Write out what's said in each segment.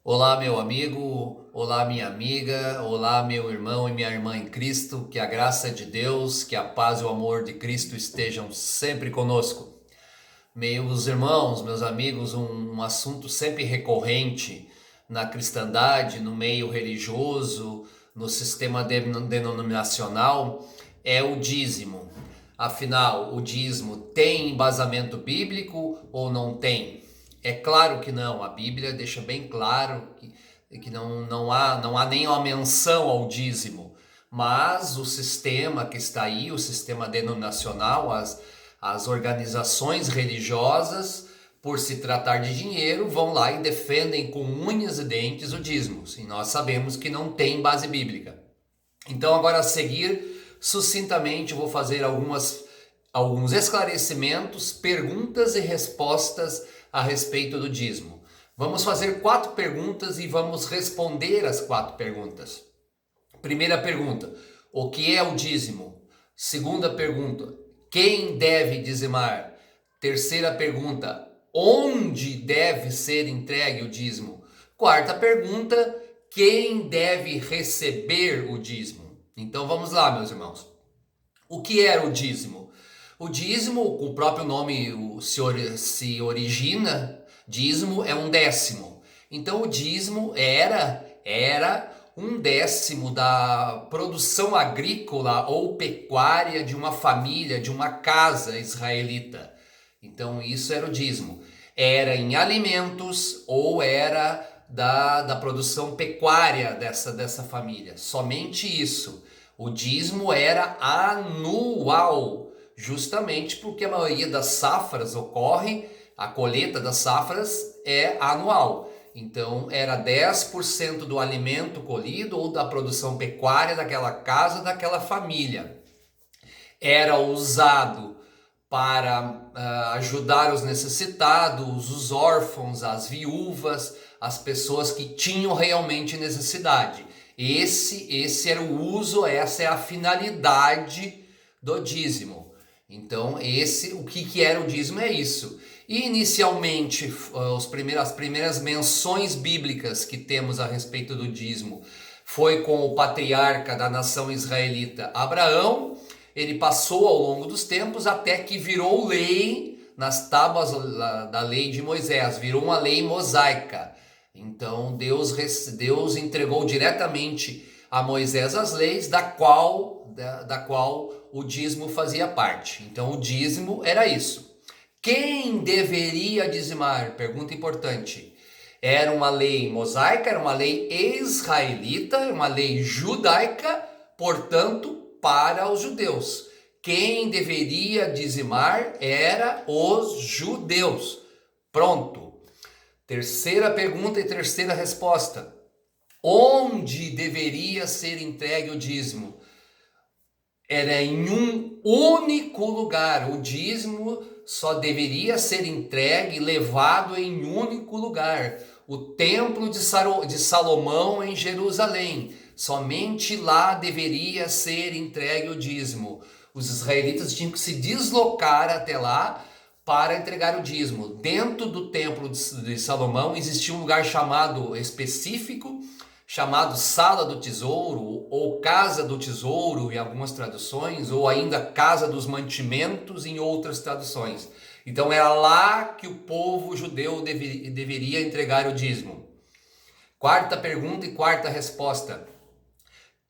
Olá, meu amigo, olá, minha amiga, olá, meu irmão e minha irmã em Cristo, que a graça de Deus, que a paz e o amor de Cristo estejam sempre conosco. Meus irmãos, meus amigos, um assunto sempre recorrente na cristandade, no meio religioso, no sistema denominacional, é o dízimo. Afinal, o dízimo tem embasamento bíblico ou não tem? É claro que não, a Bíblia deixa bem claro que não há nenhuma menção ao dízimo, mas o sistema que está aí, o sistema denominacional, as organizações religiosas, por se tratar de dinheiro, vão lá e defendem com unhas e dentes o dízimo, e nós sabemos que não tem base bíblica. Então, agora a seguir, sucintamente, vou fazer alguns esclarecimentos, perguntas e respostas a respeito do dízimo. Vamos fazer 4 perguntas e vamos responder as 4 perguntas. Primeira pergunta: o que é o dízimo? Segunda pergunta: quem deve dizimar? Terceira pergunta: onde deve ser entregue o dízimo? Quarta pergunta: quem deve receber o dízimo? Então vamos lá, meus irmãos. O que era o dízimo? O dízimo, o próprio nome se origina, dízimo é um décimo. Então o dízimo era um décimo da produção agrícola ou pecuária de uma família, de uma casa israelita. Então isso era o dízimo. Era em alimentos ou era da produção pecuária dessa família. Somente isso. O dízimo era anual, justamente porque a maioria das safras ocorre, a colheita das safras é anual. Então era 10% do alimento colhido ou da produção pecuária daquela casa, daquela família. Era usado para ajudar os necessitados, os órfãos, as viúvas, as pessoas que tinham realmente necessidade. Esse era o uso, essa é a finalidade do dízimo. Então, o que era o dízimo é isso. E inicialmente, as primeiras menções bíblicas que temos a respeito do dízimo foi com o patriarca da nação israelita, Abraão. Ele passou ao longo dos tempos até que virou lei nas tábuas da lei de Moisés, virou uma lei mosaica. Então Deus entregou diretamente a Moisés as leis da qual o dízimo fazia parte. Então o dízimo era isso. Quem deveria dizimar? Pergunta importante. Era uma lei mosaica, era uma lei israelita, uma lei judaica, portanto, para os judeus. Quem deveria dizimar era os judeus. Pronto. Terceira pergunta e terceira resposta. Onde deveria ser entregue o dízimo? Era em um único lugar. O dízimo só deveria ser entregue e levado em um único lugar. O templo de Salomão em Jerusalém. Somente lá deveria ser entregue o dízimo. Os israelitas tinham que se deslocar até lá para entregar o dízimo. Dentro do templo de Salomão existia um lugar chamado específico, chamado Sala do Tesouro, ou Casa do Tesouro em algumas traduções, ou ainda Casa dos Mantimentos em outras traduções. Então era lá que o povo judeu deveria entregar o dízimo. Quarta pergunta e quarta resposta.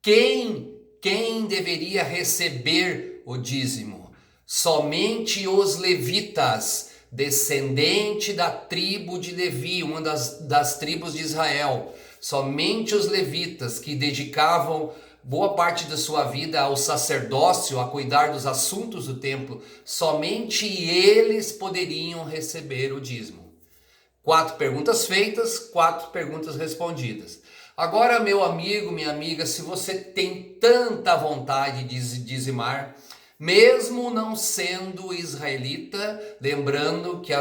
Quem deveria receber o dízimo? Somente os levitas, descendente da tribo de Levi, uma das tribos de Israel. Somente os levitas que dedicavam boa parte da sua vida ao sacerdócio, a cuidar dos assuntos do templo, somente eles poderiam receber o dízimo. 4 perguntas feitas, 4 perguntas respondidas. Agora, meu amigo, minha amiga, se você tem tanta vontade de dizimar, mesmo não sendo israelita, lembrando que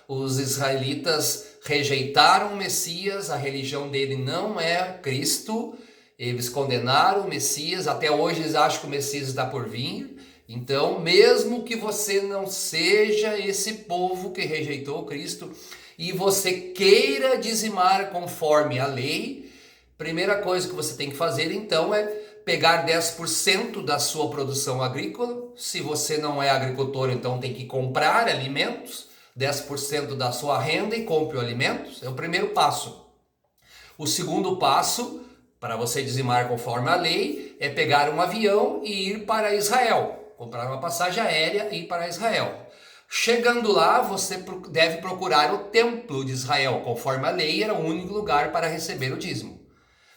os israelitas rejeitaram o Messias, a religião dele não é Cristo, eles condenaram o Messias, até hoje eles acham que o Messias está por vir. Então, mesmo que você não seja esse povo que rejeitou Cristo, e você queira dizimar conforme a lei, primeira coisa que você tem que fazer então é pegar 10% da sua produção agrícola. Se você não é agricultor, então tem que comprar alimentos, 10% da sua renda e compre os alimentos. É o primeiro passo. O segundo passo, para você dizimar conforme a lei, é pegar um avião e ir para Israel. Comprar uma passagem aérea e ir para Israel. Chegando lá, você deve procurar o templo de Israel. Conforme a lei, era o único lugar para receber o dízimo.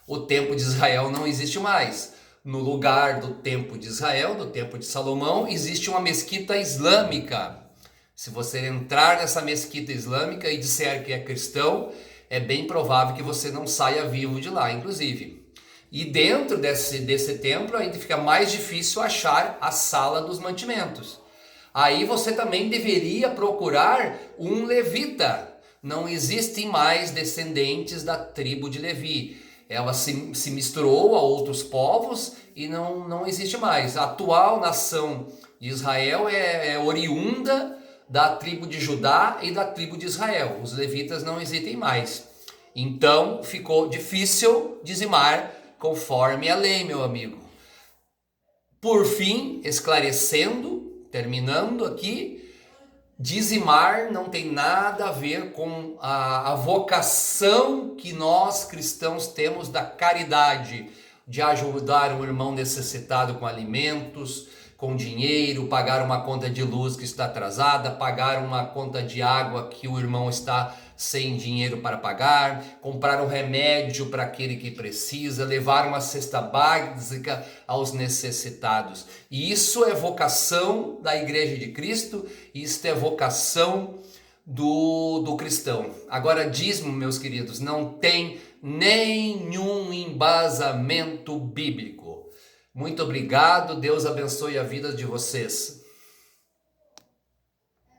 O templo de Israel não existe mais. No lugar do templo de Israel, do templo de Salomão, existe uma mesquita islâmica. Se você entrar nessa mesquita islâmica e disser que é cristão, é bem provável que você não saia vivo de lá, inclusive. E dentro desse templo ainda fica mais difícil achar a sala dos mantimentos. Aí você também deveria procurar um levita. Não existem mais descendentes da tribo de Levi. Ela se misturou a outros povos e não existe mais. A atual nação de Israel é oriunda da tribo de Judá e da tribo de Israel. Os levitas não existem mais. Então ficou difícil dizimar conforme a lei, meu amigo. Por fim, esclarecendo, terminando aqui, dizimar não tem nada a ver com a vocação que nós cristãos temos da caridade, de ajudar um irmão necessitado com alimentos, com dinheiro, pagar uma conta de luz que está atrasada, pagar uma conta de água que o irmão está sem dinheiro para pagar, comprar um remédio para aquele que precisa, levar uma cesta básica aos necessitados. E isso é vocação da Igreja de Cristo, isso é vocação do cristão. Agora, dízimo, meus queridos, não tem nenhum embasamento bíblico. Muito obrigado, Deus abençoe a vida de vocês.